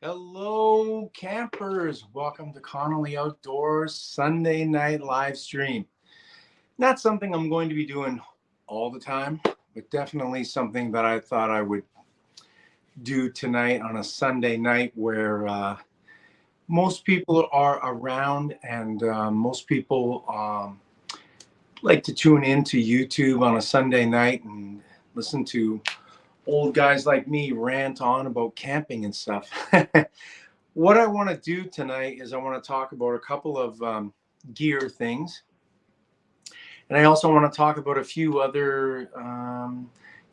Hello, campers. Welcome to Connolly Outdoors Sunday night live stream. Not something I'm going to be doing all the time, but definitely something that I thought I would do tonight on a Sunday night where most people are around and most people like to tune in to YouTube on a Sunday night and listen to old guys like me rant on about camping and stuff. What I want to do tonight is I want to talk about a couple of gear things. And I also want to talk about a few other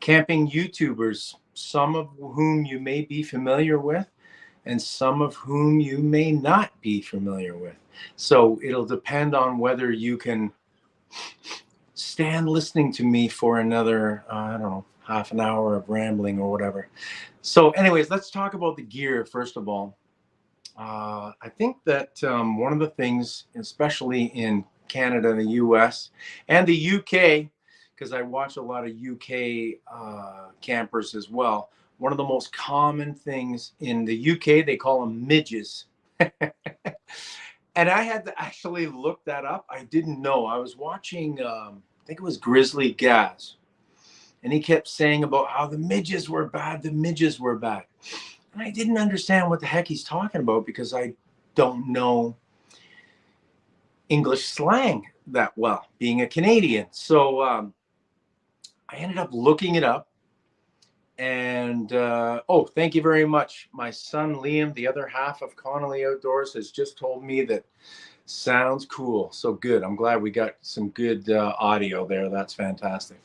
camping YouTubers, some of whom you may be familiar with and some of whom you may not be familiar with. So it'll depend on whether you can stand listening to me for another, I don't know, half an hour of rambling or whatever. So anyways, let's talk about the gear first of all. I think that one of the things, especially in Canada, the US, and the UK, because I watch a lot of UK campers as well, one of the most common things in the UK, they call them midges. And I had to actually look that up. I didn't know. I was watching, I think it was Grizzly Gaz, and he kept saying about how the midges were bad, the midges were bad. And I didn't understand what the heck he's talking about because I don't know English slang that well, being a Canadian. So I ended up looking it up. And oh, thank you very much. My son Liam, the other half of Connolly Outdoors, has just told me that sounds cool. So good. I'm glad we got some good audio there. That's fantastic.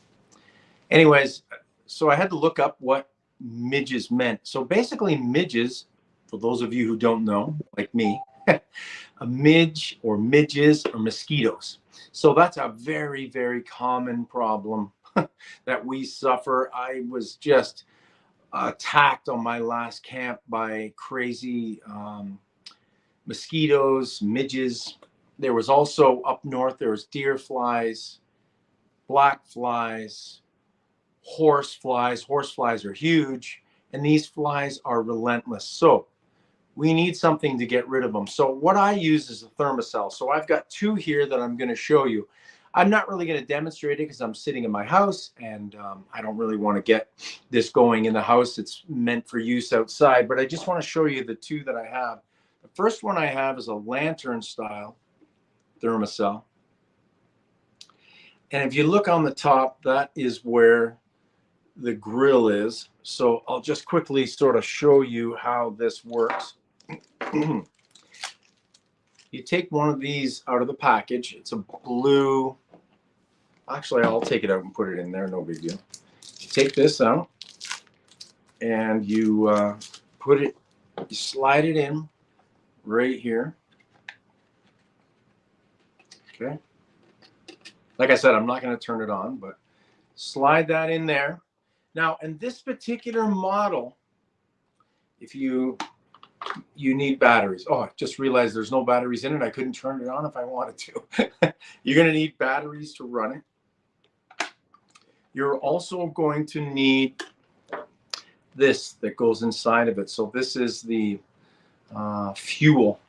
Anyways, so I had to look up what midges meant. So basically midges, for those of you who don't know, like me, a midge or midges are mosquitoes. So that's a very, very common problem that we suffer. I was just attacked on my last camp by crazy mosquitoes, midges. There was also up north, there was deer flies, black flies, horse flies. Horse flies are huge, and these flies are relentless. So we need something to get rid of them. So what I use is a thermocell. So I've got two here that I'm going to show you. I'm not really going to demonstrate it because I'm sitting in my house and I don't really want to get this going in the house. It's meant for use outside, but I just want to show you the two that I have. The first one I have is a lantern style thermocell. And if you look on the top, that is where the grill is. So I'll just quickly sort of show you how this works. You take one of these out of the package. It's a blue. Actually, I'll take it out and put it in there. No big deal. You take this out and you put it, you slide it in right here. Okay. Like I said, I'm not going to turn it on, but slide that in there. Now, in this particular model, if you need batteries. Oh, I just realized there's no batteries in it. I couldn't turn it on if I wanted to. You're going to need batteries to run it. You're also going to need this that goes inside of it. So this is the fuel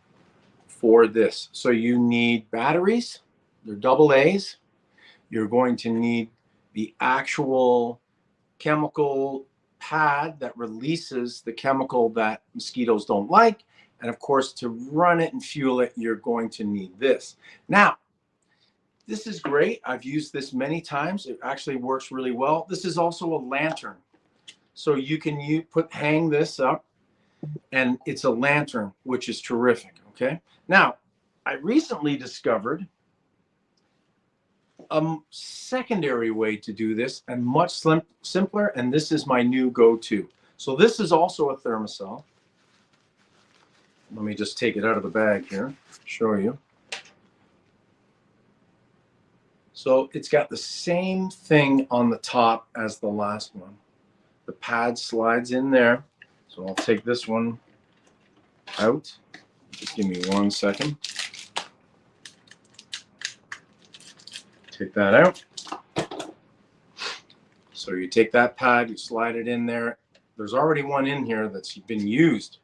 for this. So you need batteries. They're double A's. You're going to need the actual chemical pad that releases the chemical that mosquitoes don't like. And of course, to run it and fuel it, you're going to need this. Now, this is great. I've used this many times. It actually works really well. This is also a lantern. So you can hang this up and it's a lantern, which is terrific. Okay. Now, I recently discovered a secondary way to do this and much simpler, and this is my new go-to. So this is also a thermocell. Let me just take it out of the bag here, show you. So it's got the same thing on the top as the last one. The pad slides in there. So I'll take this one out. Just give me 1 second. Take that out. So you take that pad, you slide it in there. There's already one in here that's been used.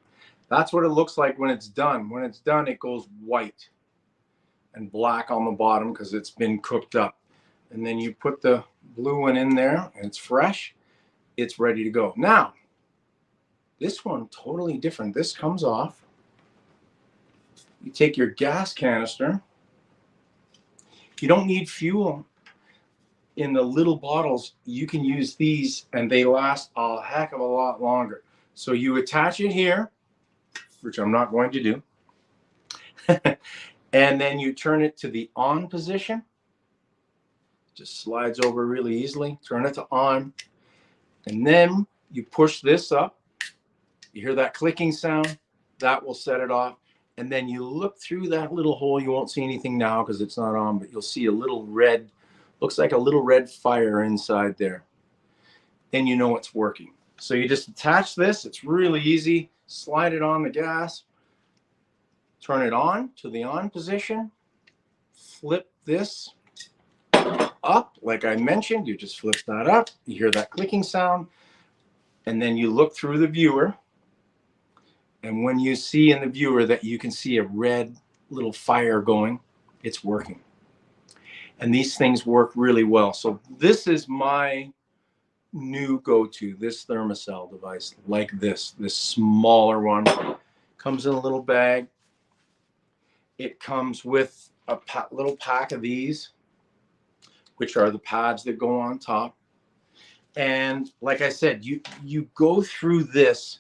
That's what it looks like when it's done. When it's done, it goes white and black on the bottom because it's been cooked up. And then you put the blue one in there and it's fresh. It's ready to go. Now, this one, totally different. This comes off. You take your gas canister. You don't need fuel in the little bottles. You can use these and they last a heck of a lot longer. So you attach it here, which I'm not going to do. And then you turn it to the on position. Just slides over really easily. Turn it to on. And then you push this up. You hear that clicking sound. That will set it off. And then you look through that little hole. You won't see anything now because it's not on, but you'll see a little red, looks like a little red fire inside there. Then you know it's working. So you just attach this. It's really easy. Slide it on the gas. Turn it on to the on position. Flip this up. Like I mentioned, you just flip that up. You hear that clicking sound. And then you look through the viewer. And when you see in the viewer that you can see a red little fire going, it's working. And these things work really well. So this is my new go-to, this thermocell device, like this smaller one. Comes in a little bag. It comes with a little pack of these, which are the pads that go on top. And like I said, you go through this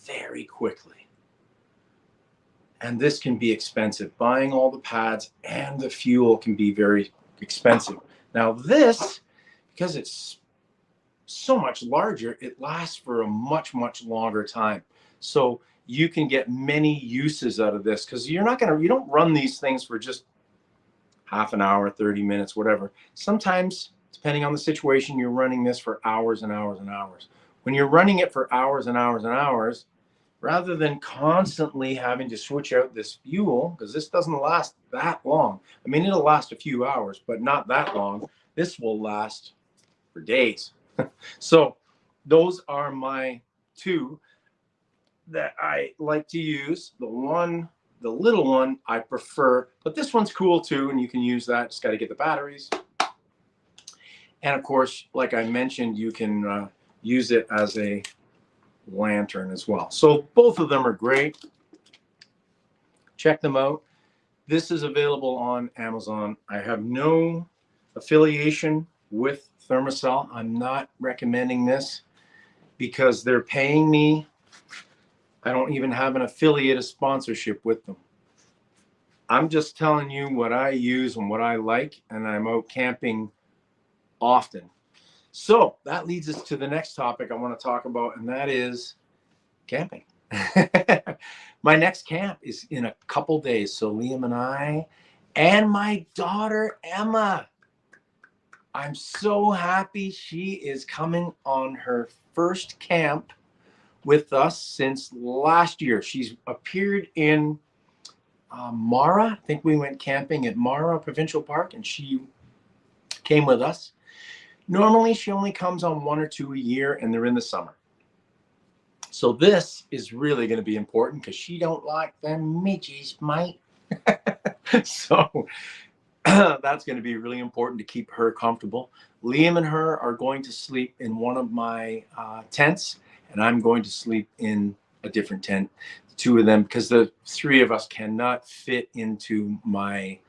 very quickly. And this can be expensive. Buying all the pads and the fuel can be very expensive. Now this, because it's so much larger, it lasts for a much, much longer time. So you can get many uses out of this because you don't run these things for just half an hour, 30 minutes, whatever. Sometimes, depending on the situation, you're running this for hours and hours and hours. When you're running it for hours and hours and hours, rather than constantly having to switch out this fuel, because this doesn't last that long. I mean, it'll last a few hours, but not that long. This will last for days. So those are my two that I like to use. The little one I prefer, but this one's cool too, and you can use that. Just got to get the batteries. And of course, like I mentioned, you can use it as a lantern as well. So both of them are great. Check them out. This is available on Amazon. I have no affiliation with Thermacell. I'm not recommending this because they're paying me. I don't even have an affiliate, a sponsorship with them. I'm just telling you what I use and what I like, and I'm out camping often. So that leads us to the next topic I want to talk about, and that is camping. My next camp is in a couple days. So Liam and I and my daughter, Emma, I'm so happy she is coming on her first camp with us since last year. She's appeared in Mara. I think we went camping at Mara Provincial Park and she came with us. Normally she only comes on 1 or 2 a year and they're in the summer. So this is really going to be important because she don't like them midges, mate. So that's going to be really important to keep her comfortable. Liam and her are going to sleep in one of my tents, and I'm going to sleep in a different tent. The two of them, because the three of us cannot fit into my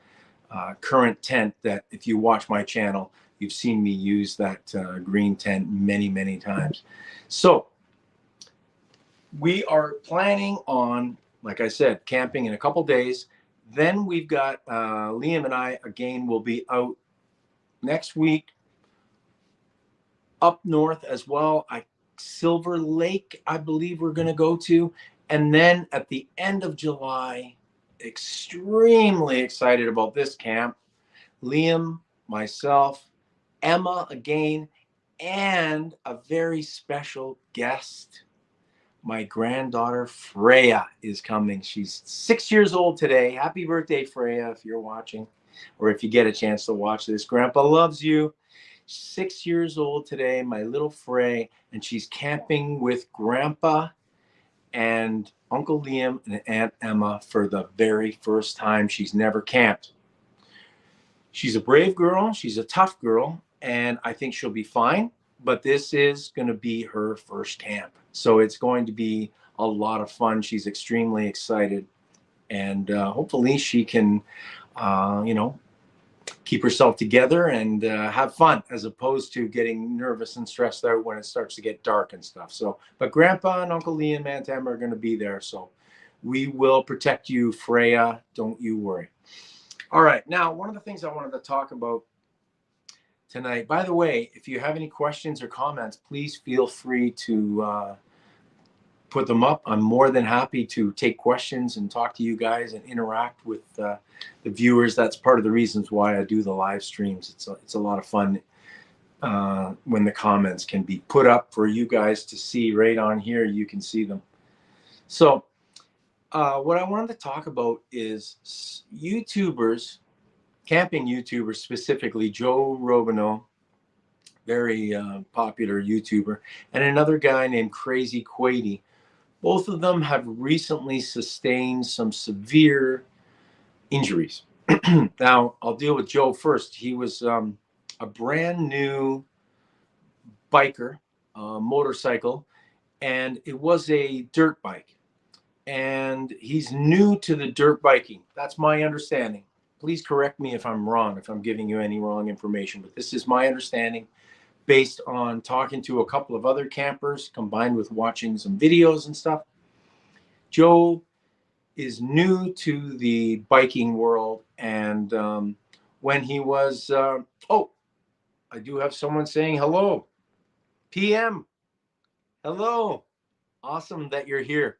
current tent that if you watch my channel, you've seen me use that green tent many, many times. So we are planning on, like I said, camping in a couple days. Then we've got Liam and I, again, will be out next week up north as well. Silver Lake, I believe we're going to go to. And then at the end of July, extremely excited about this camp. Liam, myself, Emma again, and a very special guest. My granddaughter, Freya, is coming. She's 6 years old today. Happy birthday, Freya, if you're watching, or if you get a chance to watch this. Grandpa loves you. 6 years old today, my little Frey, and she's camping with Grandpa and Uncle Liam and Aunt Emma for the very first time. She's never camped. She's a brave girl. She's a tough girl, and I think she'll be fine. But this is going to be her first camp. So it's going to be a lot of fun. She's extremely excited. And hopefully she can, keep herself together and have fun, as opposed to getting nervous and stressed out when it starts to get dark and stuff. So, but Grandpa and Uncle Lee and Aunt Emma are going to be there. So we will protect you, Freya. Don't you worry. All right. Now, one of the things I wanted to talk about tonight, by the way, if you have any questions or comments, please feel free to put them up. I'm more than happy to take questions and talk to you guys and interact with the viewers. That's part of the reasons why I do the live streams. It's a lot of fun when the comments can be put up for you guys to see right on here. You can see them. So what I wanted to talk about is YouTubers, camping YouTubers, specifically Joe Robineau, very popular YouTuber, and another guy named Crazy Quady. Both of them have recently sustained some severe injuries. Now, I'll deal with Joe first. He was a brand new biker, motorcycle, and it was a dirt bike. And he's new to the dirt biking. That's my understanding. Please correct me if I'm wrong, if I'm giving you any wrong information, but this is my understanding based on talking to a couple of other campers combined with watching some videos and stuff. Joe is new to the biking world, and when he was, oh, I do have someone saying hello. PM, hello. Awesome that you're here.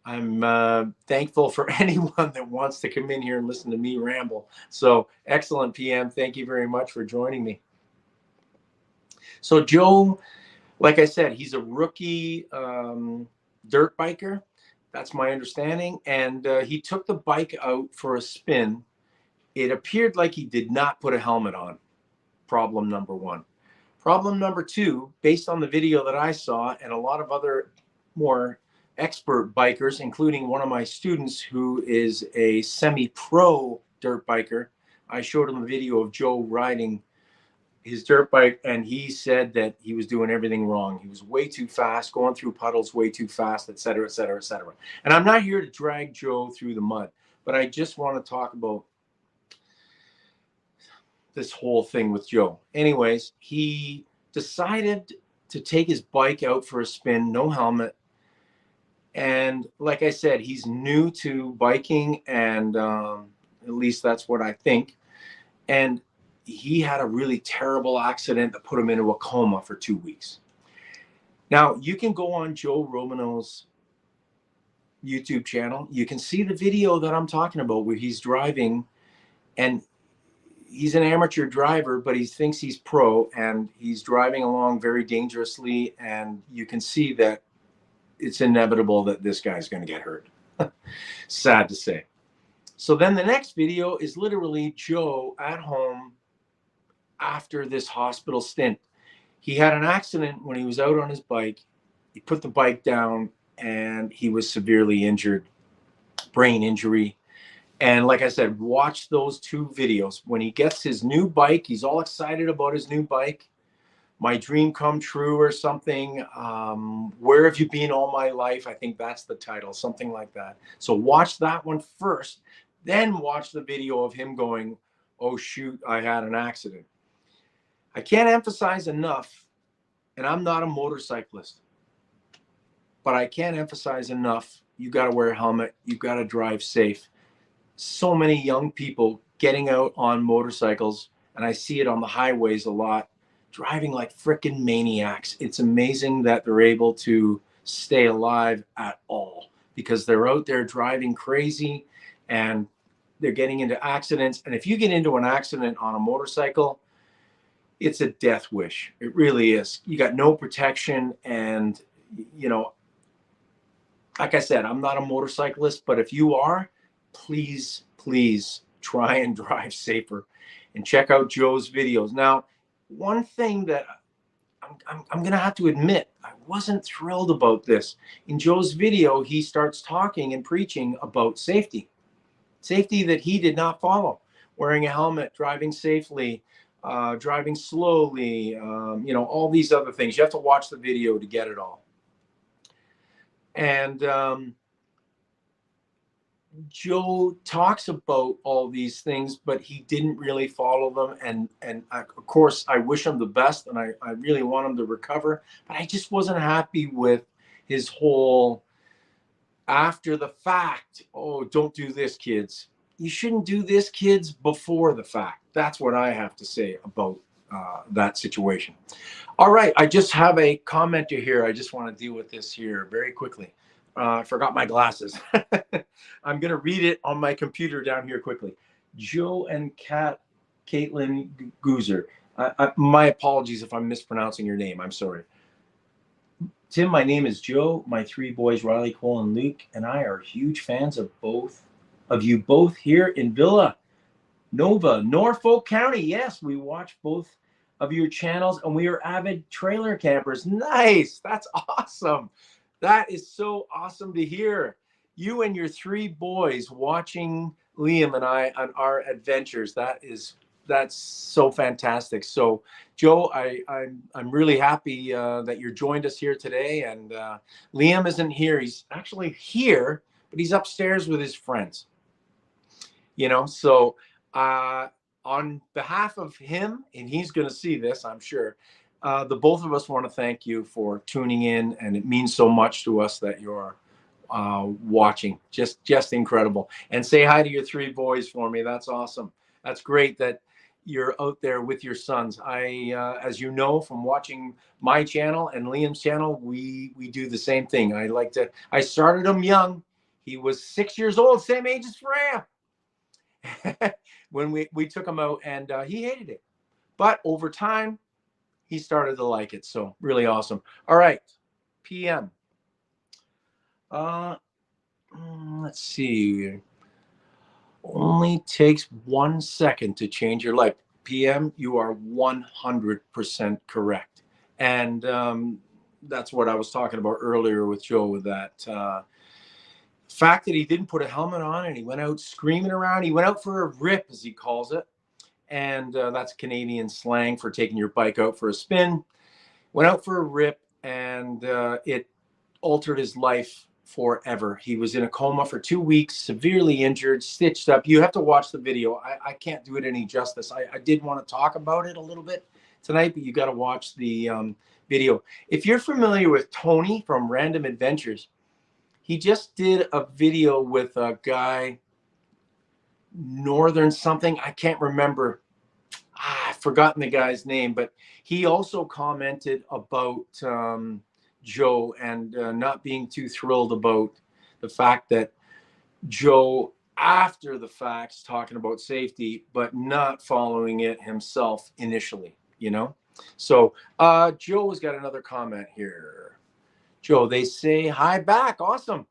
I'm thankful for anyone that wants to come in here and listen to me ramble. So excellent, PM. Thank you very much for joining me. So Joe, like I said, he's a rookie dirt biker. That's my understanding. And he took the bike out for a spin. It appeared like he did not put a helmet on. Problem number one. Problem number two, based on the video that I saw and a lot of other more expert bikers, including one of my students who is a semi-pro dirt biker, I showed him a video of Joe riding his dirt bike, and he said that he was doing everything wrong. He was way too fast, going through puddles way too fast, et cetera, et cetera, et cetera. And I'm not here to drag Joe through the mud, but I just want to talk about this whole thing with Joe. Anyways, he decided to take his bike out for a spin, no helmet. And like I said, he's new to biking, and at least that's what I think. And he had a really terrible accident that put him into a coma for 2 weeks. Now, you can go on Joe Robineau's YouTube channel. You can see the video that I'm talking about where he's driving, and he's an amateur driver, but he thinks he's pro, and he's driving along very dangerously, and you can see that it's inevitable that this guy's going to get hurt. Sad to say. So then the next video is literally Joe at home after this hospital stint. He had an accident when he was out on his bike. He put the bike down and he was severely injured, brain injury. And like I said, watch those two videos. When he gets his new bike, he's all excited about his new bike. My dream come true or something. Where have you been all my life? I think that's the title, something like that. So watch that one first, then watch the video of him going, oh shoot, I had an accident. I can't emphasize enough, and I'm not a motorcyclist, but I can't emphasize enough, you got to wear a helmet, you got to drive safe. So many young people getting out on motorcycles, and I see it on the highways a lot, driving like freaking maniacs. It's amazing that they're able to stay alive at all, because they're out there driving crazy and they're getting into accidents. And if you get into an accident on a motorcycle, it's a death wish. It really is. You got no protection. And, you know, like I said, I'm not a motorcyclist, but if you are, please, please try and drive safer and check out Joe's videos. Now, one thing that I'm going to have to admit, wasn't thrilled about this. In Joe's video, he starts talking and preaching about safety that he did not follow, wearing a helmet, driving safely, driving slowly, all these other things. You have to watch the video to get it all. And Joe talks about all these things, but he didn't really follow them. And of course, I wish him the best, and I really want him to recover. But I just wasn't happy with his whole after the fact. Oh, don't do this, kids. You shouldn't do this, kids, before the fact. That's what I have to say about that situation. All right, I just have a commenter here. I just want to deal with this here very quickly. I forgot my glasses. I'm going to read it on my computer down here quickly. Joe and Caitlin Goozer. My apologies if I'm mispronouncing your name. I'm sorry. Tim, my name is Joe. My three boys, Riley, Cole, and Luke, and I are huge fans of you both here in Villa Nova, Norfolk County. Yes, we watch both of your channels, and we are avid trailer campers. Nice. That's awesome. That is so awesome to hear. You and your three boys watching Liam and I on our adventures. That's so fantastic. So, Joe, I'm really happy that you joined us here today. And Liam isn't here. He's actually here, but he's upstairs with his friends. So on behalf of him, and he's going to see this, I'm sure, the both of us want to thank you for tuning in, and it means so much to us that you're watching. Just incredible. And say hi to your three boys for me. That's awesome. That's great that you're out there with your sons. As you know from watching my channel and Liam's channel, we do the same thing. I started him young. He was 6 years old, same age as Freya. When we took him out, and he hated it, but over time he started to like it. So really awesome. All right, PM. Let's see. Only takes 1 second to change your life. PM, you are 100% correct. And that's what I was talking about earlier with Joe, with that fact that he didn't put a helmet on and he went out screaming around. He went out for a rip, as he calls it. And that's Canadian slang for taking your bike out for a spin. Went out for a rip, and it altered his life forever. He was in a coma for 2 weeks, severely injured, stitched up. You have to watch the video. I can't do it any justice. I did want to talk about it a little bit tonight, but you got to watch the video. If you're familiar with Tony from Random Adventures, he just did a video with a guy, Northern something. I can't remember. I've forgotten the guy's name, but he also commented about Joe and not being too thrilled about the fact that Joe, after the facts, talking about safety, but not following it himself initially, So Joe has got another comment here. Joe, they say hi back. Awesome.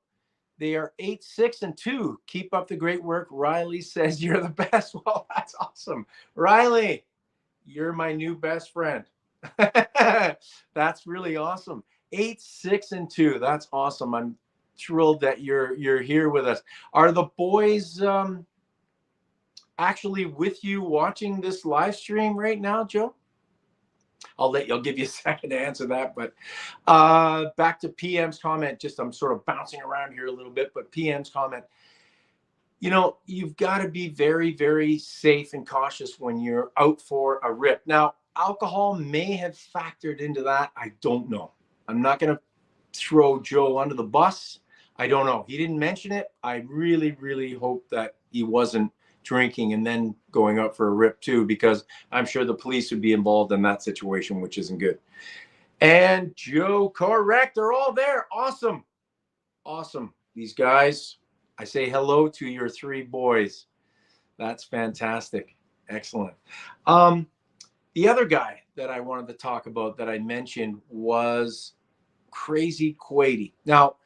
They are 8, 6, and 2. Keep up the great work. Riley says you're the best. Well, that's awesome. Riley, you're my new best friend. That's really awesome. 8, 6, and 2. That's awesome. I'm thrilled that you're here with us. Are the boys actually with you watching this live stream right now, Joe? I'll give you a second to answer that. But back to PM's comment. I'm sort of bouncing around here a little bit, but PM's comment. You've got to be very, very safe and cautious when you're out for a rip. Now, alcohol may have factored into that. I don't know. I'm not going to throw Joe under the bus. I don't know. He didn't mention it. I really, really hope that he wasn't drinking and then going out for a rip too, because I'm sure the police would be involved in that situation, which isn't good. And Joe, correct. They're all there. Awesome. Awesome. These guys, I say hello to your three boys. That's fantastic. Excellent. The other guy that I wanted to talk about that I mentioned was Crazy Quady. Now,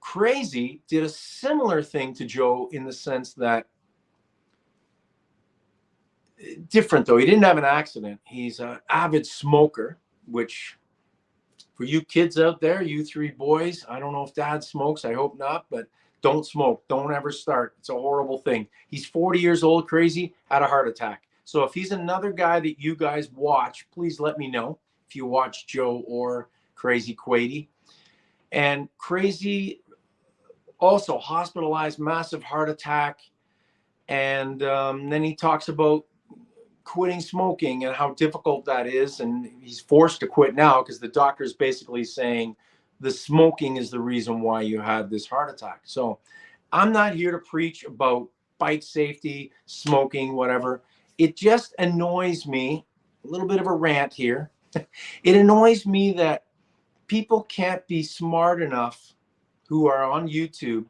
Crazy did a similar thing to Joe in the sense that, different though, he didn't have an accident. He's an avid smoker, which For you kids out there, you three boys, I don't know if dad smokes. I hope not, but don't smoke. Don't ever start. It's a horrible thing. He's 40 years old, crazy, had a heart attack. So if he's another guy that you guys watch, please let me know if you watch Joe or Crazy Quady. And Crazy also hospitalized, massive heart attack. And then he talks about quitting smoking and how difficult that is. And he's forced to quit now because the doctor is basically saying the smoking is the reason why you had this heart attack. So I'm not here to preach about bike safety, smoking, whatever. It just annoys me, a little bit of a rant here. It annoys me that people can't be smart enough who are on YouTube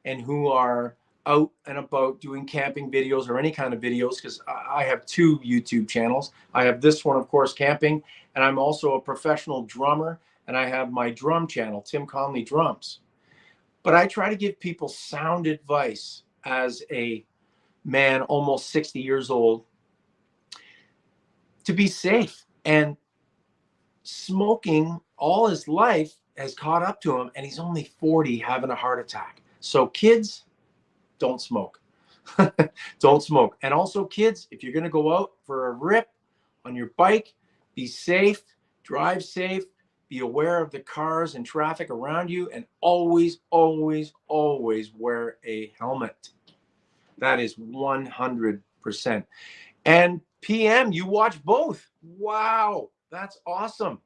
and who are out and about doing camping videos or any kind of videos, because I have two YouTube channels. I have this one, of course, camping, and I'm also a professional drummer, and I have my drum channel, Tim Conley Drums. But I try to give people sound advice as a man almost 60 years old to be safe. And smoking all his life has caught up to him, and he's only 40 having a heart attack. So kids, don't smoke. Don't smoke. And also kids, if you're going to go out for a rip on your bike, be safe, drive safe, be aware of the cars and traffic around you, and always, always, always wear a helmet. That is 100%. And PM, you watch both. Wow, that's awesome.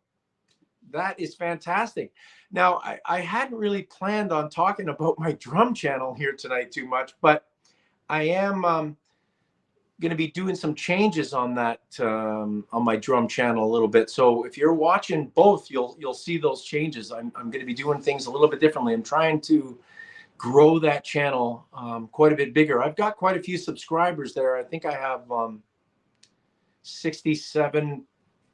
That is fantastic. Now, I hadn't really planned on talking about my drum channel here tonight too much, but I am going to be doing some changes on that on my drum channel a little bit. So if you're watching both, you'll see those changes. I'm going to be doing things a little bit differently. I'm trying to grow that channel quite a bit bigger. I've got quite a few subscribers there. I think I have 67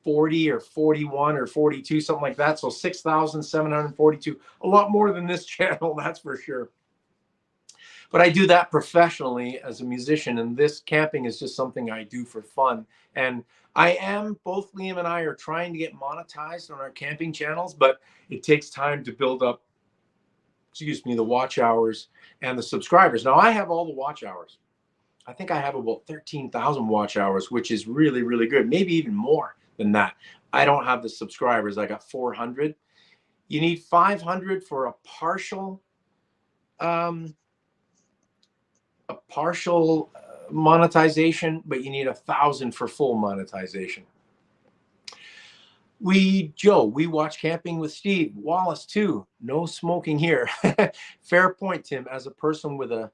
40 or 41 or 42, something like that. So 6,742, a lot more than this channel, that's for sure. But I do that professionally as a musician, and this camping is just something I do for fun. And both Liam and I are trying to get monetized on our camping channels, but it takes time to build up, the watch hours and the subscribers. Now I have all the watch hours. I think I have about 13,000 watch hours, which is really, really good. Maybe even more than that. I don't have the subscribers. I got 400. You need 500 for a partial monetization, but you need 1,000 for full monetization. We watch Camping with Steve Wallace too. No smoking here. Fair point, Tim. As a person with a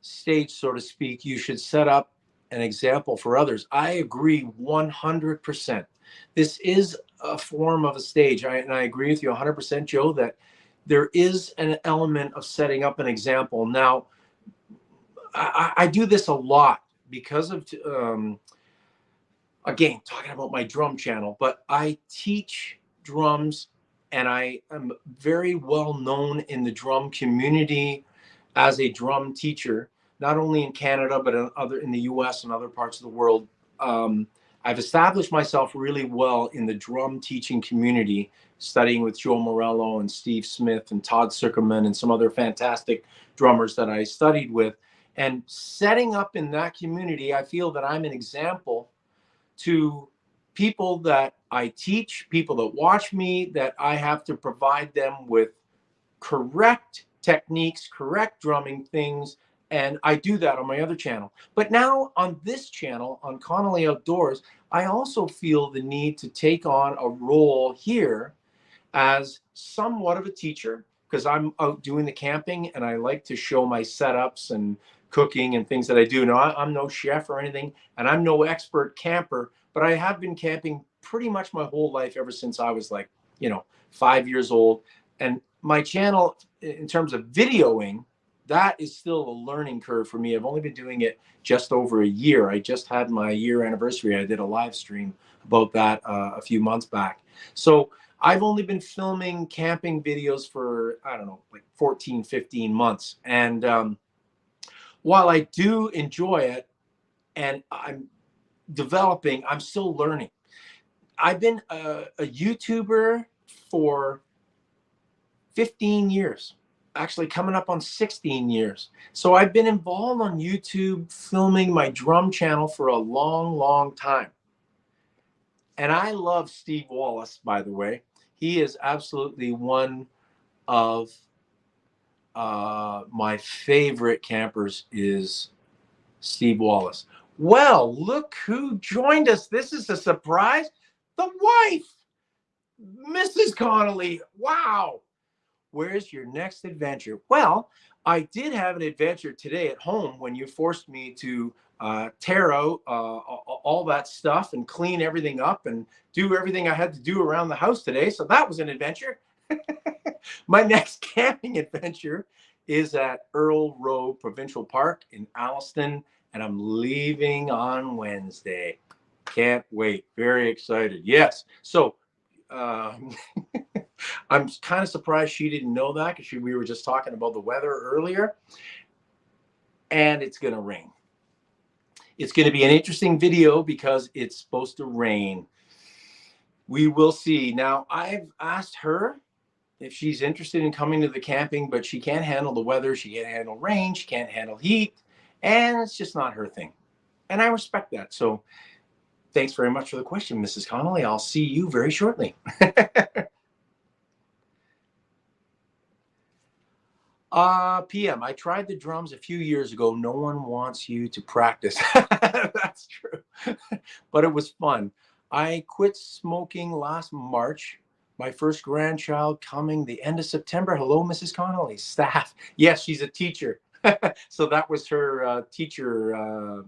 stage, so to speak, you should set up an example for others. I agree 100%. This is a form of a stage. And I agree with you 100%, Joe, that there is an element of setting up an example. Now, I do this a lot because of, again, talking about my drum channel, but I teach drums, and I am very well known in the drum community as a drum teacher, not only in Canada, but in the US and other parts of the world. I've established myself really well in the drum teaching community, studying with Joe Morello and Steve Smith and Todd Zuckerman and some other fantastic drummers that I studied with. And setting up in that community, I feel that I'm an example to people that I teach, people that watch me, that I have to provide them with correct techniques, correct drumming things, and I do that on my other channel. But now on this channel, on Connolly Outdoors, I also feel the need to take on a role here as somewhat of a teacher, because I'm out doing the camping and I like to show my setups and cooking and things that I do. Now, I'm no chef or anything, and I'm no expert camper, but I have been camping pretty much my whole life ever since I was 5 years old. And my channel, in terms of videoing, that is still a learning curve for me. I've only been doing it just over a year. I just had my year anniversary. I did a live stream about that a few months back. So I've only been filming camping videos for, 14, 15 months. And while I do enjoy it and I'm developing, I'm still learning. I've been a YouTuber for 15 years, actually coming up on 16 years. So I've been involved on YouTube filming my drum channel for a long, long time. And I love Steve Wallace, by the way. He is absolutely one of my favorite campers is Steve Wallace. Well, look who joined us. This is a surprise. The wife, Mrs. Connolly. Wow. Where's your next adventure? Well, I did have an adventure today at home when you forced me to tear out all that stuff and clean everything up and do everything I had to do around the house today. So that was an adventure. My next camping adventure is at Earl Road Provincial Park in Alliston, and I'm leaving on Wednesday. Can't wait. Very excited. Yes. So I'm kind of surprised she didn't know that because we were just talking about the weather earlier, and it's going to rain. It's going to be an interesting video because it's supposed to rain. We will see. Now, I've asked her if she's interested in coming to the camping, but she can't handle the weather. She can't handle rain. She can't handle heat. And it's just not her thing. And I respect that. So thanks very much for the question, Mrs. Connolly. I'll see you very shortly. PM, I tried the drums a few years ago. No one wants you to practice. That's true. But it was fun. I quit smoking last March. My first grandchild coming the end of September. Hello, Mrs. Connolly. Staff. Yes, she's a teacher. So that was her teacher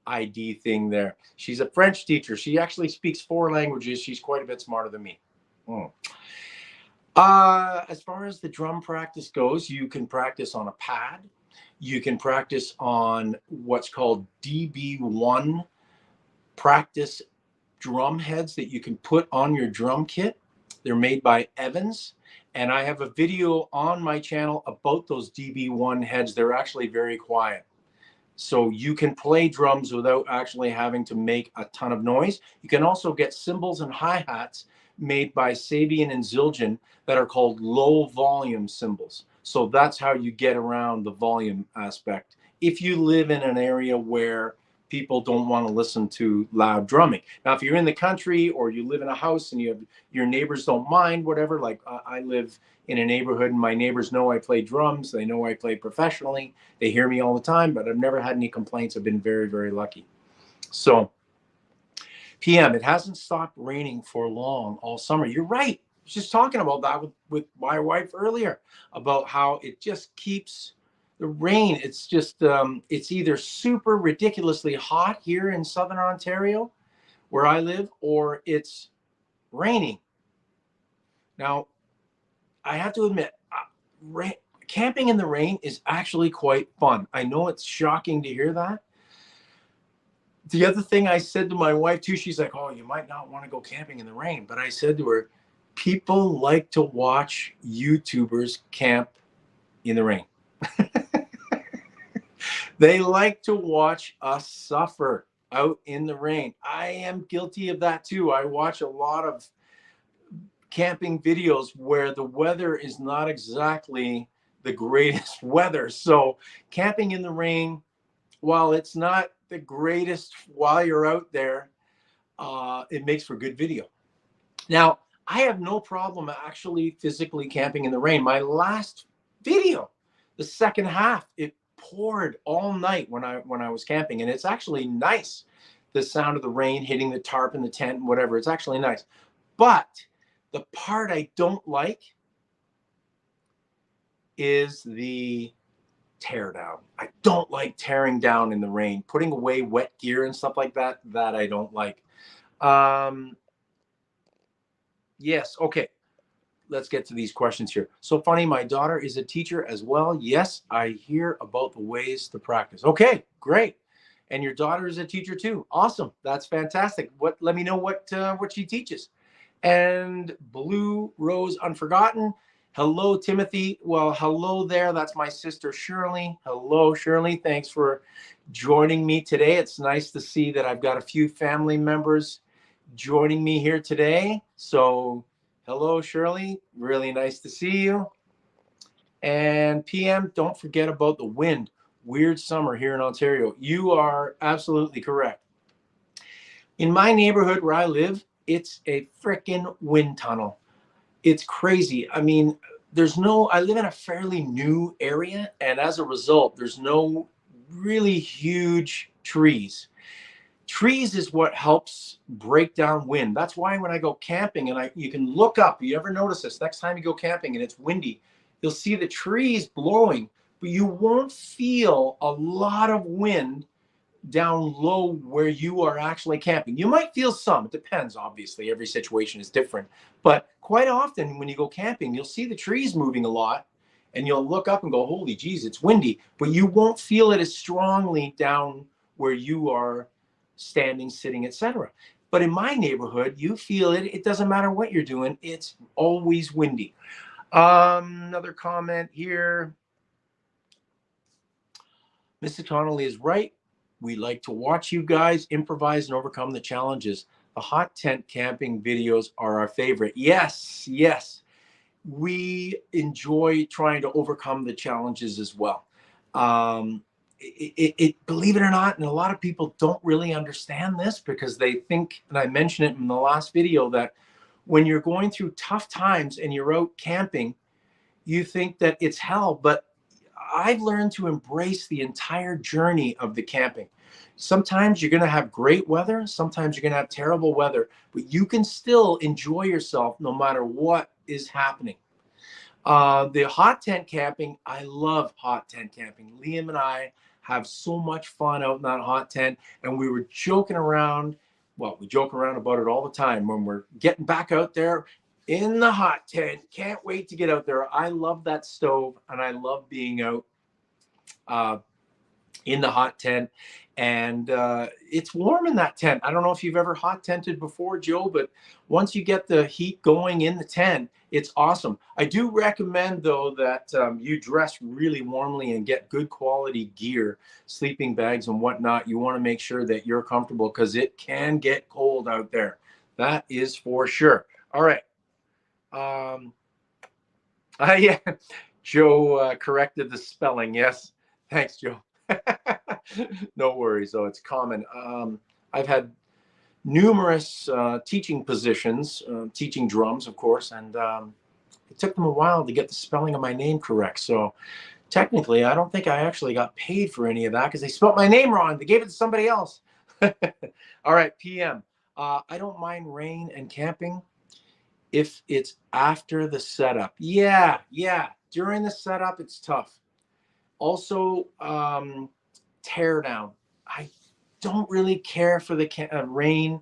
ID thing there. She's a French teacher. She actually speaks 4 languages. She's quite a bit smarter than me. As far as the drum practice goes, you can practice on a pad. You can practice on what's called DB1 practice drum heads that you can put on your drum kit. They're made by Evans, and I have a video on my channel about those DB1 heads. They're actually very quiet. So you can play drums without actually having to make a ton of noise. You can also get cymbals and hi-hats made by Sabian and Zildjian that are called low volume cymbals. So that's how you get around the volume aspect. If you live in an area where people don't want to listen to loud drumming. Now, if you're in the country or you live in a house and your neighbors don't mind, whatever, like I live in a neighborhood and my neighbors know I play drums. They know I play professionally. They hear me all the time, but I've never had any complaints. I've been very, very lucky. So PM, it hasn't stopped raining for long all summer. You're right. I was just talking about that with my wife earlier about how it just keeps the rain. It's just, it's either super ridiculously hot here in Southern Ontario where I live, or it's raining. Now, I have to admit, camping in the rain is actually quite fun. I know it's shocking to hear that. The other thing I said to my wife too, she's like, oh, you might not want to go camping in the rain. But I said to her, people like to watch YouTubers camp in the rain. They like to watch us suffer out in the rain. I am guilty of that too. I watch a lot of camping videos where the weather is not exactly the greatest weather. So camping in the rain, while it's not the greatest while you're out there, it makes for good video. Now, I have no problem actually physically camping in the rain. My last video, the second half, it poured all night when I was camping, and it's actually nice. The sound of the rain hitting the tarp and the tent and whatever, it's actually nice. But the part I don't like is the tear down. I don't like tearing down in the rain, putting away wet gear and stuff like that. That I don't like. Yes. Okay. Let's get to these questions here. So funny, my daughter is a teacher as well. Yes, I hear about the ways to practice. Okay, great. And your daughter is a teacher too. Awesome. That's fantastic. Let me know what she teaches. And Blue Rose Unforgotten. Hello, Timothy. Well, hello there. That's my sister, Shirley. Hello, Shirley. Thanks for joining me today. It's nice to see that I've got a few family members joining me here today. So Hello, Shirley. Really nice to see you. And PM, don't forget about the wind. Weird summer here in Ontario. You are absolutely correct. In my neighborhood where I live, it's a frickin' wind tunnel. It's crazy. I mean, I live in a fairly new area, and as a result, there's no really huge trees. Trees is what helps break down wind. That's why when I go camping and you can look up, you ever notice this? Next time you go camping and it's windy, you'll see the trees blowing, but you won't feel a lot of wind down low where you are actually camping. You might feel some, it depends, obviously, every situation is different. But quite often when you go camping, you'll see the trees moving a lot and you'll look up and go, holy geez, it's windy, but you won't feel it as strongly down where you are standing, sitting, etc. But in my neighborhood, you feel it. It doesn't matter what you're doing. It's always windy. Another comment here. Mr. Connolly is right. We like to watch you guys improvise and overcome the challenges. The hot tent camping videos are our favorite. Yes, yes. We enjoy trying to overcome the challenges as well. Believe it or not, and a lot of people don't really understand this because they think, and I mentioned it in the last video, that when you're going through tough times and you're out camping, you think that it's hell, but I've learned to embrace the entire journey of the camping. Sometimes you're going to have great weather, sometimes you're going to have terrible weather, but you can still enjoy yourself no matter what is happening. The hot tent camping, I love hot tent camping. Liam and I have so much fun out in that hot tent, and we were joking around. Well, we joke around about it all the time when we're getting back out there in the hot tent. Can't wait to get out there. I love that stove, and I love being out uh, in the hot tent. And it's warm in that tent. I don't know if you've ever hot tented before, Joe, but once you get the heat going in the tent, it's awesome. I do recommend, though, that you dress really warmly and get good quality gear, sleeping bags and whatnot. You want to make sure that you're comfortable because it can get cold out there. That is for sure. All right. Yeah, Joe corrected the spelling. Yes. Thanks, Joe. No worries, though. It's common. I've had numerous teaching positions, teaching drums, of course, and it took them a while to get the spelling of my name correct. So technically, I don't think I actually got paid for any of that because they spelled my name wrong. They gave it to somebody else. All right, PM. I don't mind rain and camping if it's after the setup. Yeah. During the setup, it's tough. Also, tear down. I don't really care for the rain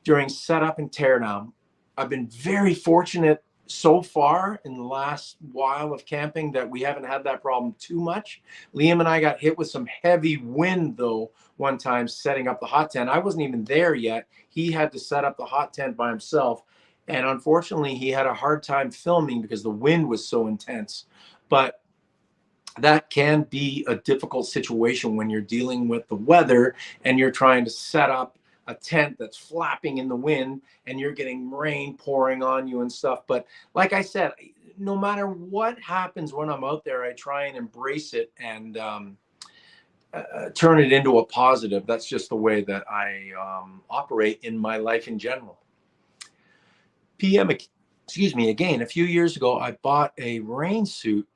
during setup and tear down. I've been very fortunate so far in the last while of camping that we haven't had that problem too much. Liam and I got hit with some heavy wind, though, one time setting up the hot tent. I wasn't even there yet. He had to set up the hot tent by himself. And unfortunately, he had a hard time filming because the wind was so intense. But that can be a difficult situation when you're dealing with the weather and you're trying to set up a tent that's flapping in the wind and you're getting rain pouring on you and stuff. But like I said, no matter what happens when I'm out there, I try and embrace it and turn it into a positive. That's just the way that I operate in my life in general. PM, excuse me, again, a few years ago, I bought a rain suit.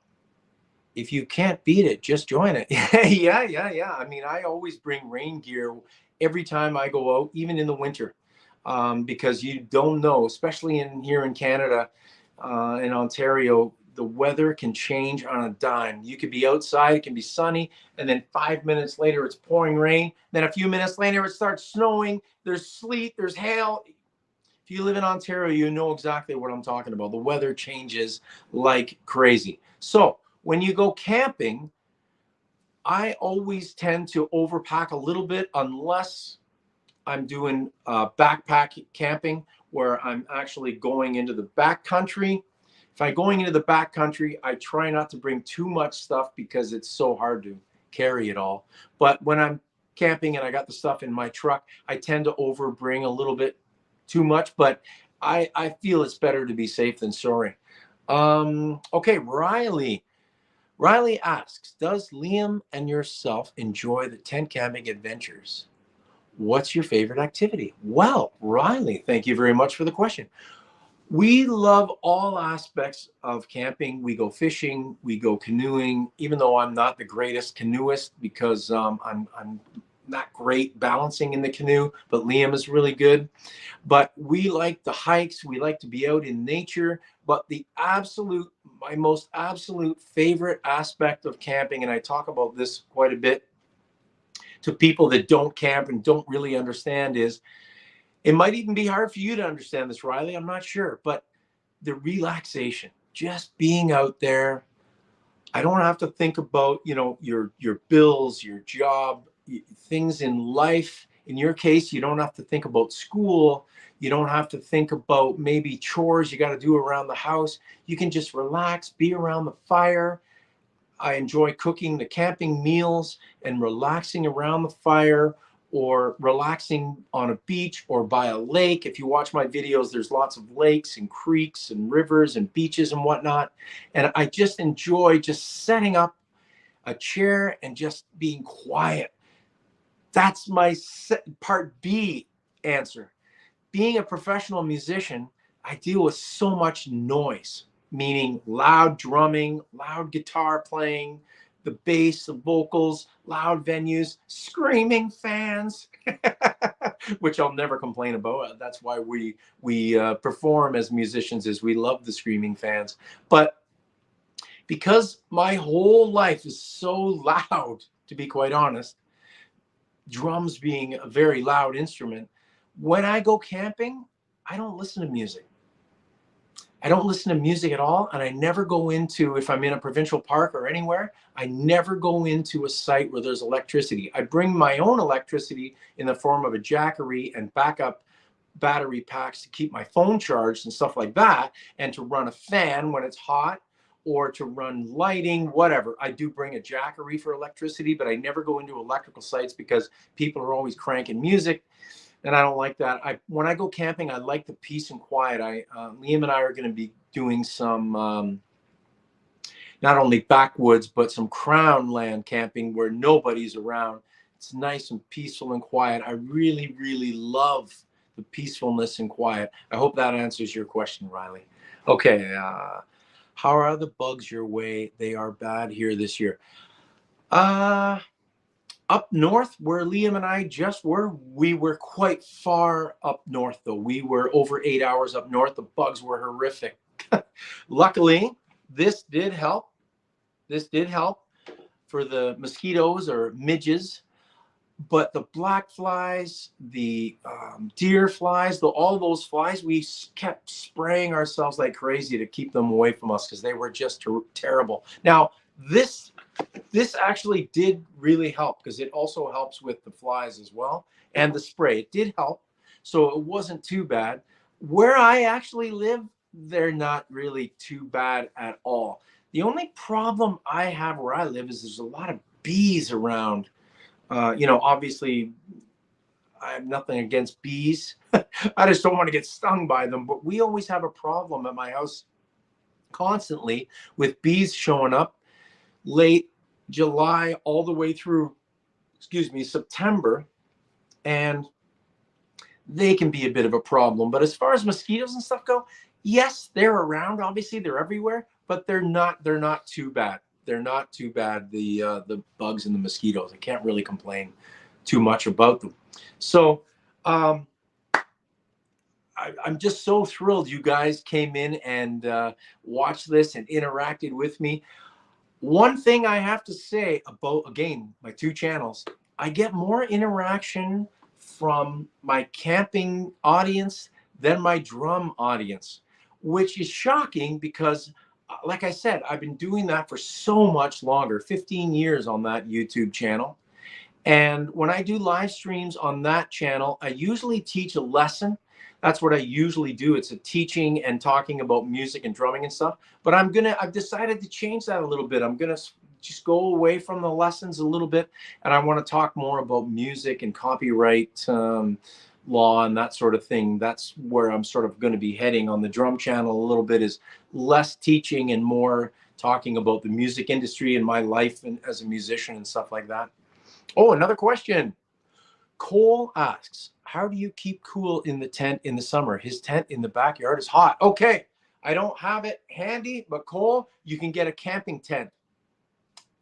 If you can't beat it, just join it. Yeah. I mean, I always bring rain gear every time I go out, even in the winter, because you don't know, especially here in Canada, in Ontario, the weather can change on a dime. You could be outside, it can be sunny, and then 5 minutes later, it's pouring rain. Then a few minutes later, it starts snowing. There's sleet, there's hail. If you live in Ontario, you know exactly what I'm talking about. The weather changes like crazy. So when you go camping, I always tend to overpack a little bit unless I'm doing backpack camping where I'm actually going into the backcountry. If I'm going into the backcountry, I try not to bring too much stuff because it's so hard to carry it all. But when I'm camping and I got the stuff in my truck, I tend to overbring a little bit too much. But I feel it's better to be safe than sorry. Okay, Riley asks, does Liam and yourself enjoy the tent camping adventures? What's your favorite activity? Well, Riley, thank you very much for the question. We love all aspects of camping. We go fishing, we go canoeing, even though I'm not the greatest canoeist because I'm not great balancing in the canoe, but Liam is really good. But we like the hikes, we like to be out in nature. But my most absolute favorite aspect of camping, and I talk about this quite a bit to people that don't camp and don't really understand, is it might even be hard for you to understand this, Riley. I'm not sure, but the relaxation, just being out there. I don't have to think about, your bills, your job, things in life. In your case, you don't have to think about school. You don't have to think about maybe chores you got to do around the house. You can just relax, be around the fire. I enjoy cooking the camping meals and relaxing around the fire or relaxing on a beach or by a lake. If you watch my videos, there's lots of lakes and creeks and rivers and beaches and whatnot. And I just enjoy just setting up a chair and just being quiet. That's my part B answer. Being a professional musician, I deal with so much noise, meaning loud drumming, loud guitar playing, the bass, the vocals, loud venues, screaming fans, which I'll never complain about. That's why we perform as musicians, is we love the screaming fans. But because my whole life is so loud, to be quite honest, drums being a very loud instrument, when I go camping, I don't listen to music. I don't listen to music at all. And I never go into, if I'm in a provincial park or anywhere, I never go into a site where there's electricity. I bring my own electricity in the form of a Jackery and backup battery packs to keep my phone charged and stuff like that, and to run a fan when it's hot, or to run lighting, whatever. I do bring a Jackery for electricity, but I never go into electrical sites because people are always cranking music. And I don't like that. When I go camping, I like the peace and quiet. Liam and I are going to be doing some not only backwoods but some crown land camping where nobody's around. It's nice and peaceful and quiet. I really, really love the peacefulness and quiet. I hope that answers your question, Riley. Okay, how are the bugs your way? They are bad here this year. Up north, where Liam and I just were, we were quite far up north, though. We were over 8 hours up north. The bugs were horrific. Luckily, this did help. This did help for the mosquitoes or midges. But the black flies, the deer flies, all those flies, we kept spraying ourselves like crazy to keep them away from us because they were just terrible. Now, this actually did really help because it also helps with the flies as well, and the spray. It did help, so it wasn't too bad. Where I actually live, they're not really too bad at all. The only problem I have where I live is there's a lot of bees around. Obviously, I have nothing against bees. I just don't want to get stung by them. But we always have a problem at my house constantly with bees showing up late July all the way through, September. And they can be a bit of a problem. But as far as mosquitoes and stuff go, yes, they're around. Obviously, they're everywhere, but they're not too bad. They're not too bad, the bugs and the mosquitoes. I can't really complain too much about them. So I'm just so thrilled you guys came in and watched this and interacted with me. One thing I have to say about, again, my two channels, I get more interaction from my camping audience than my drum audience, which is shocking because, like I said, I've been doing that for so much longer, 15 years on that YouTube channel. And when I do live streams on that channel, I usually teach a lesson. That's what I usually do. It's a teaching and talking about music and drumming and stuff. But I've decided to change that a little bit. I'm gonna just go away from the lessons a little bit, and I want to talk more about music and copyright, law and that sort of thing. That's where I'm sort of going to be heading on the drum channel a little bit, is less teaching and more talking about the music industry and my life and as a musician and stuff like that. Oh, another question. Cole asks, how do you keep cool in the tent in the summer? His tent in the backyard is hot. Okay, I don't have it handy, but Cole, you can get a camping tent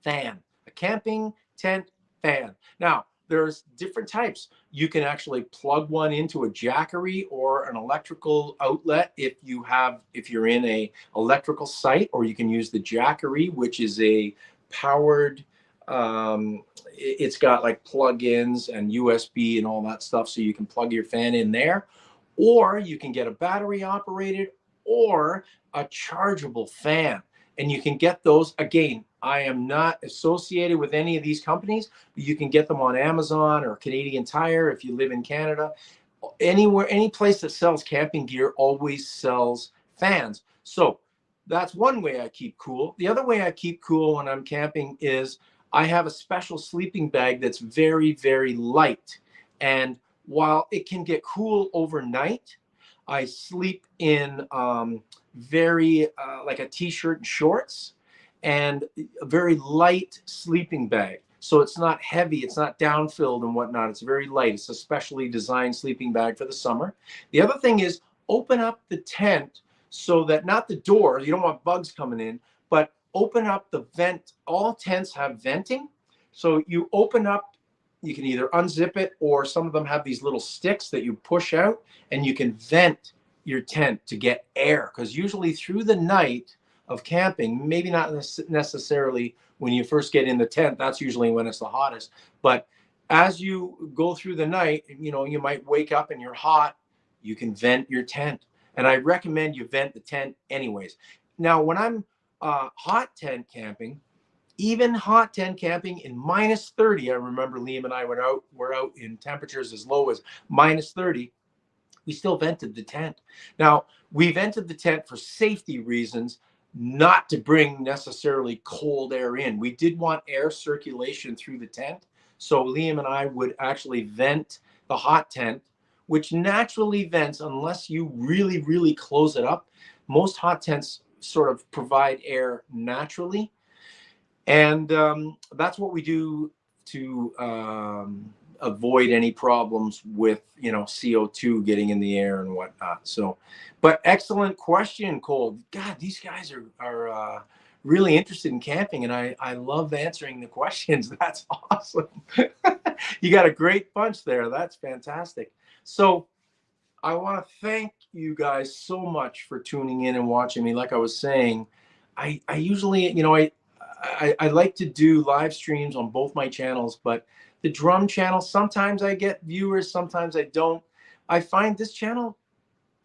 fan, a camping tent fan. Now, there's different types. You can actually plug one into a Jackery or an electrical outlet if you're in a electrical site, or you can use the Jackery, which is a powered, it's got like plug-ins and USB and all that stuff, so you can plug your fan in there. Or you can get a battery operated or a chargeable fan. And you can get those, again, I am not associated with any of these companies, but you can get them on Amazon or Canadian Tire if you live in Canada. Anywhere, any place that sells camping gear always sells fans. So that's one way I keep cool. The other way I keep cool when I'm camping is I have a special sleeping bag that's very, very light. And while it can get cool overnight, I sleep in very like a t-shirt and shorts and a very light sleeping bag. So it's not heavy, it's not downfilled and whatnot. It's very light. It's a specially designed sleeping bag for the summer. The other thing is open up the tent so that, not the door, you don't want bugs coming in, but open up the vent. All tents have venting. So you open up, you can either unzip it, or some of them have these little sticks that you push out and you can vent your tent to get air. Because usually through the night of camping, maybe not necessarily when you first get in the tent, that's usually when it's the hottest. But as you go through the night, you might wake up and you're hot, you can vent your tent. And I recommend you vent the tent anyways. Now, when I'm hot tent camping, even hot tent camping in minus 30, I remember Liam and I were out in temperatures as low as minus 30, we still vented the tent. Now, we vented the tent for safety reasons, not to bring necessarily cold air in. We did want air circulation through the tent. So Liam and I would actually vent the hot tent, which naturally vents unless you really, really close it up. Most hot tents sort of provide air naturally. And that's what we do to avoid any problems with, CO2 getting in the air and whatnot. So, but excellent question, Cole. God, these guys are really interested in camping, and I love answering the questions. That's awesome. You got a great bunch there. That's fantastic. So I want to thank you guys so much for tuning in and watching me. Like I was saying, I usually, I like to do live streams on both my channels, but the drum channel, sometimes I get viewers, sometimes I don't. I find this channel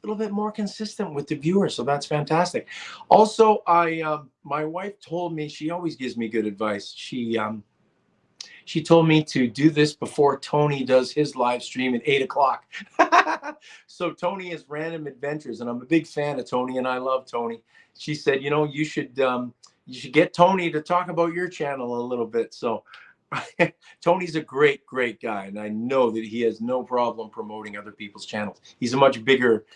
a little bit more consistent with the viewers, so that's fantastic. Also, my wife told me, she always gives me good advice. She told me to do this before Tony does his live stream at 8 o'clock. So Tony is Random Adventures, and I'm a big fan of Tony, and I love Tony. She said, you should get Tony to talk about your channel a little bit. So Tony's a great, great guy, and I know that he has no problem promoting other people's channels. He's a much bigger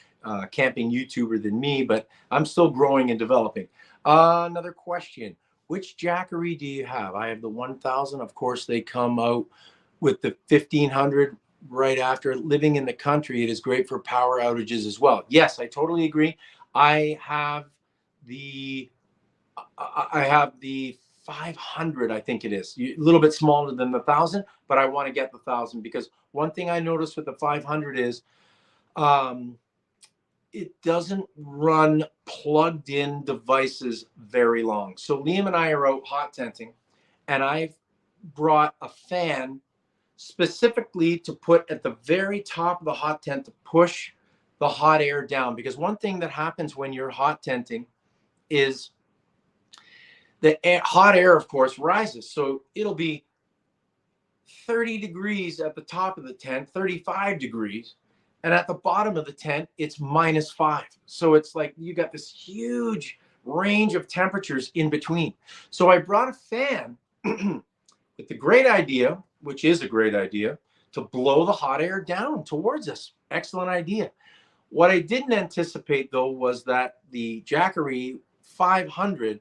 camping YouTuber than me, but I'm still growing and developing. Another question. Which Jackery do you have? I have the 1000. Of course, they come out with the 1500 right after. Living in the country, it is great for power outages as well. Yes, I totally agree. I have the 500, I think it is. A little bit smaller than the 1000, but I want to get the 1000 because one thing I noticed with the 500 is it doesn't run plugged in devices very long. So Liam and I are out hot tenting, and I've brought a fan specifically to put at the very top of the hot tent to push the hot air down. Because one thing that happens when you're hot tenting is the hot air, of course, rises. So it'll be 30 degrees at the top of the tent, 35 degrees. And at the bottom of the tent, it's -5. So it's like you got this huge range of temperatures in between. So I brought a fan with the great idea, which is a great idea, to blow the hot air down towards us. Excellent idea. What I didn't anticipate, though, was that the Jackery 500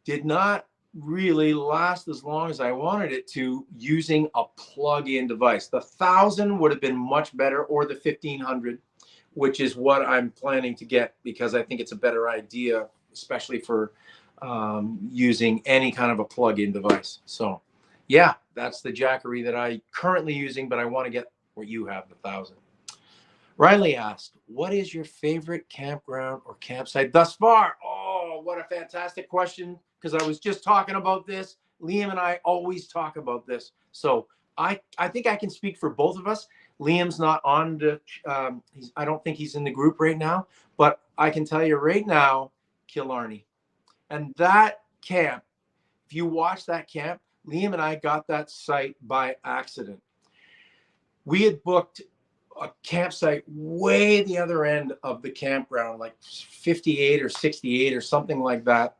did not really last as long as I wanted it to using a plug-in device. The 1000 would have been much better, or the 1500, which is what I'm planning to get, because I think it's a better idea, especially for using any kind of a plug-in device. So yeah, that's the Jackery that I currently using, but I want to get what you have, the 1000. Riley asked, what is your favorite campground or campsite thus far? Oh, what a fantastic question, because I was just talking about this. Liam and I always talk about this. So I think I can speak for both of us. Liam's not on the, I don't think he's in the group right now, but I can tell you right now, Killarney. And that camp, if you watch that camp, Liam and I got that site by accident. We had booked a campsite way the other end of the campground, like 58 or 68 or something like that.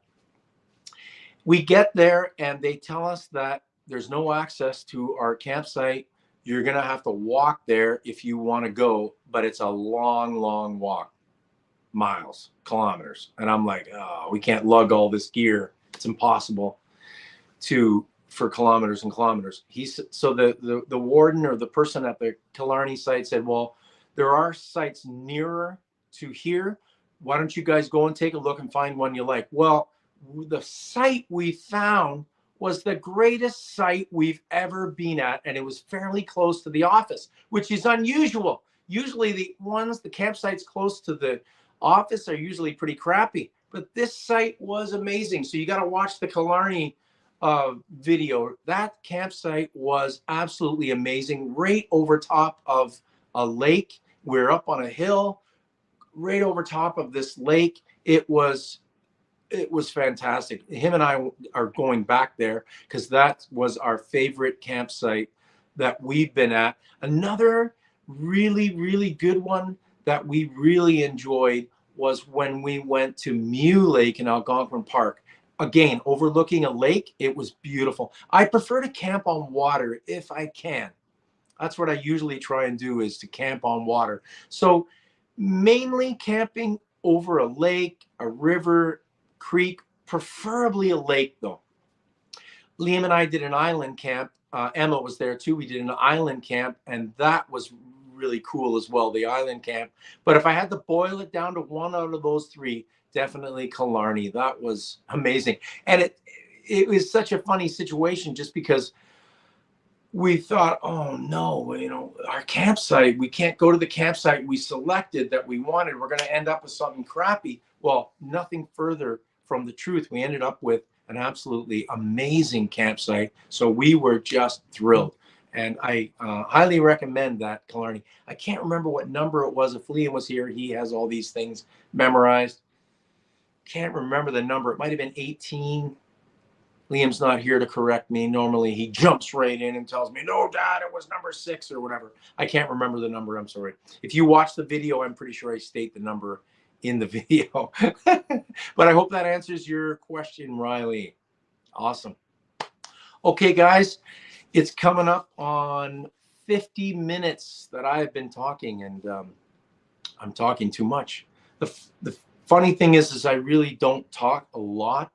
We get there and they tell us that there's no access to our campsite. You're going to have to walk there if you want to go, but it's a long, long walk, miles, kilometers. And I'm like, oh, we can't lug all this gear. It's impossible for kilometers and kilometers. So the warden or the person at the Killarney site said, well, there are sites nearer to here. Why don't you guys go and take a look and find one you like? Well, the site we found was the greatest site we've ever been at, and it was fairly close to the office, which is unusual. Usually the campsites close to the office are usually pretty crappy, but this site was amazing. So you got to watch the Killarney video. That campsite was absolutely amazing, right over top of a lake. We're up on a hill right over top of this lake. It was fantastic. Him and I are going back there because that was our favorite campsite that we've been at. Another really, really good one that we really enjoyed was when we went to Mew Lake in Algonquin Park. Again, overlooking a lake. It was beautiful. I prefer to camp on water if I can. That's what I usually try and do, is to camp on water. So mainly camping over a lake, a river, creek, preferably a lake though. Liam and I did an island camp. Emma was there too. We did an island camp, and that was really cool as well, the island camp. But if I had to boil it down to one out of those three, definitely Killarney. That was amazing. And it was such a funny situation, just because we thought, oh no, our campsite, we can't go to the campsite we selected that we wanted. We're going to end up with something crappy. Well, nothing further from the truth. We ended up with an absolutely amazing campsite. So we were just thrilled. And I highly recommend that Killarney. I can't remember what number it was. If Liam was here, he has all these things memorized. Can't remember the number. It might have been 18. Liam's not here to correct me. Normally he jumps right in and tells me, no, Dad, it was number 6 or whatever. I can't remember the number. I'm sorry. If you watch the video, I'm pretty sure I state the number in the video. But I hope that answers your question, Riley. Awesome. Okay, guys, it's coming up on 50 minutes that I've been talking, and I'm talking too much. The funny thing is I really don't talk a lot,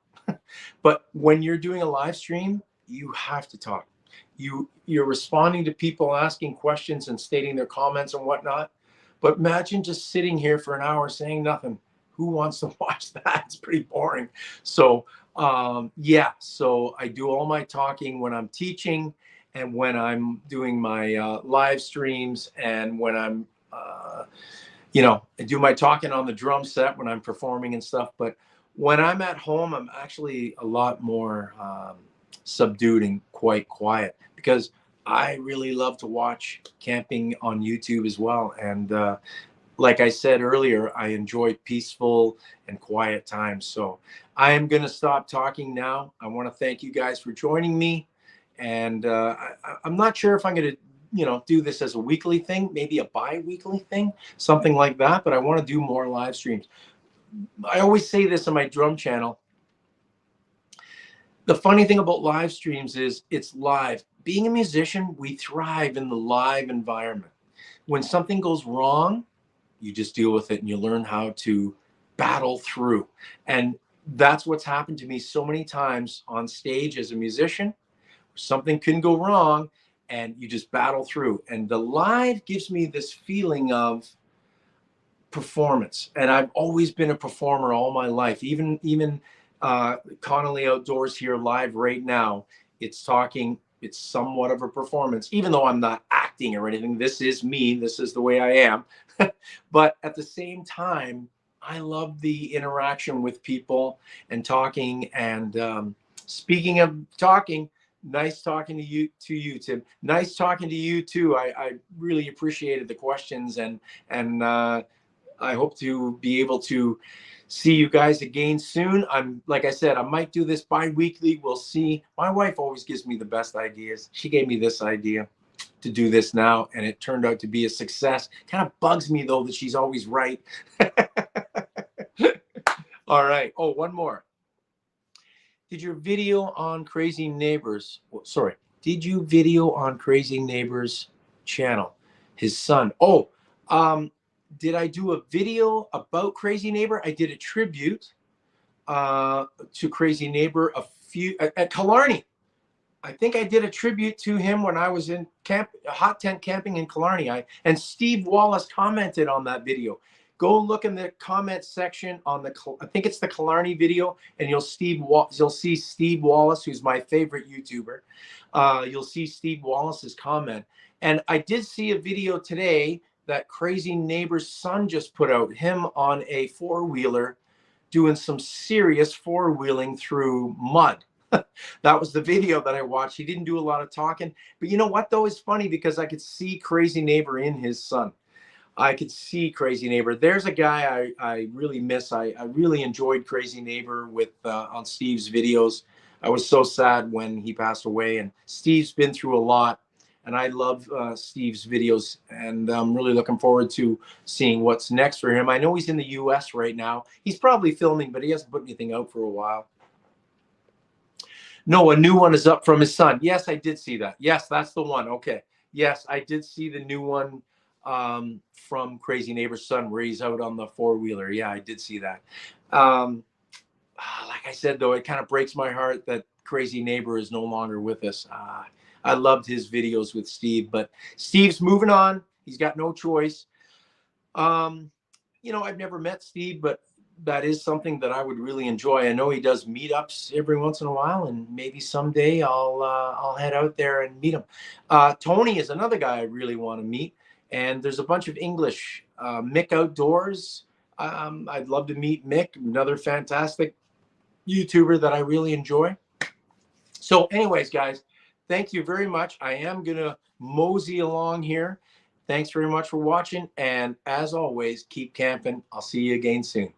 but when you're doing a live stream, you have to talk. You're responding to people asking questions and stating their comments and whatnot. But imagine just sitting here for an hour saying nothing. Who wants to watch that? It's pretty boring. So yeah, so I do all my talking when I'm teaching, and when I'm doing my live streams, and when I'm I do my talking on the drum set when I'm performing and stuff. But when I'm at home, I'm actually a lot more subdued and quite quiet, because I really love to watch camping on YouTube as well. And like I said earlier, I enjoy peaceful and quiet times. So I am going to stop talking now. I want to thank you guys for joining me. And I'm not sure if I'm going to do this as a weekly thing, maybe a bi-weekly thing, something like that. But I want to do more live streams. I always say this on my drum channel. The funny thing about live streams is it's live. being a musician, we thrive in the live environment. When something goes wrong, you just deal with it and you learn how to battle through. And that's what's happened to me so many times on stage as a musician. Something can go wrong and you just battle through. And the live gives me this feeling of performance. And I've always been a performer all my life. Even Connolly Outdoors here live right now, it's somewhat of a performance, even though I'm not acting or anything. This is me, this is the way I am. But at the same time, I love the interaction with people and talking. And speaking of talking, nice talking to you, Tim. Nice talking to you too. I really appreciated the questions, and I hope to be able to see you guys again soon. Like I said, I might do this bi-weekly. We'll see. My wife always gives me the best ideas. She gave me this idea to do this now, and it turned out to be a success. Kind of bugs me though that she's always right. All right. Oh, one more. Did your video on Crazy Neighbors, sorry, did you video on Crazy Neighbors channel, his son? Oh, did I do a video about Crazy Neighbor? I did a tribute to Crazy Neighbor at Killarney. I think I did a tribute to him when I was in hot tent camping in Killarney. And Steve Wallace commented on that video. Go look in the comment section on I think it's the Killarney video, and you'll see Steve Wallace, who's my favorite YouTuber. You'll see Steve Wallace's comment. And I did see a video today that Crazy Neighbor's son just put out, him on a four-wheeler doing some serious four-wheeling through mud. That was the video that I watched. He didn't do a lot of talking, but you know what though? It's funny because I could see Crazy Neighbor in his son. I could see Crazy Neighbor. There's a guy I really miss. I really enjoyed Crazy Neighbor on Steve's videos. I was so sad when he passed away, and Steve's been through a lot, and I love Steve's videos, and I'm really looking forward to seeing what's next for him. I know he's in the US right now. He's probably filming, but he hasn't put anything out for a while. No, a new one is up from his son. Yes, I did see that. Yes, that's the one. Okay. Yes, I did see the new one from Crazy Neighbor's son where he's out on the four-wheeler. Yeah, I did see that. Like I said, though, it kind of breaks my heart that Crazy Neighbor is no longer with us. I loved his videos with Steve, but Steve's moving on. He's got no choice. You know, I've never met Steve, but that is something that I would really enjoy. I know he does meetups every once in a while, and maybe someday I'll head out there and meet him. Tony is another guy I really want to meet, and there's a bunch of English. Mick Outdoors. I'd love to meet Mick, another fantastic YouTuber that I really enjoy. So anyways, guys, thank you very much. I am gonna mosey along here. Thanks very much for watching, and as always, keep camping. I'll see you again soon.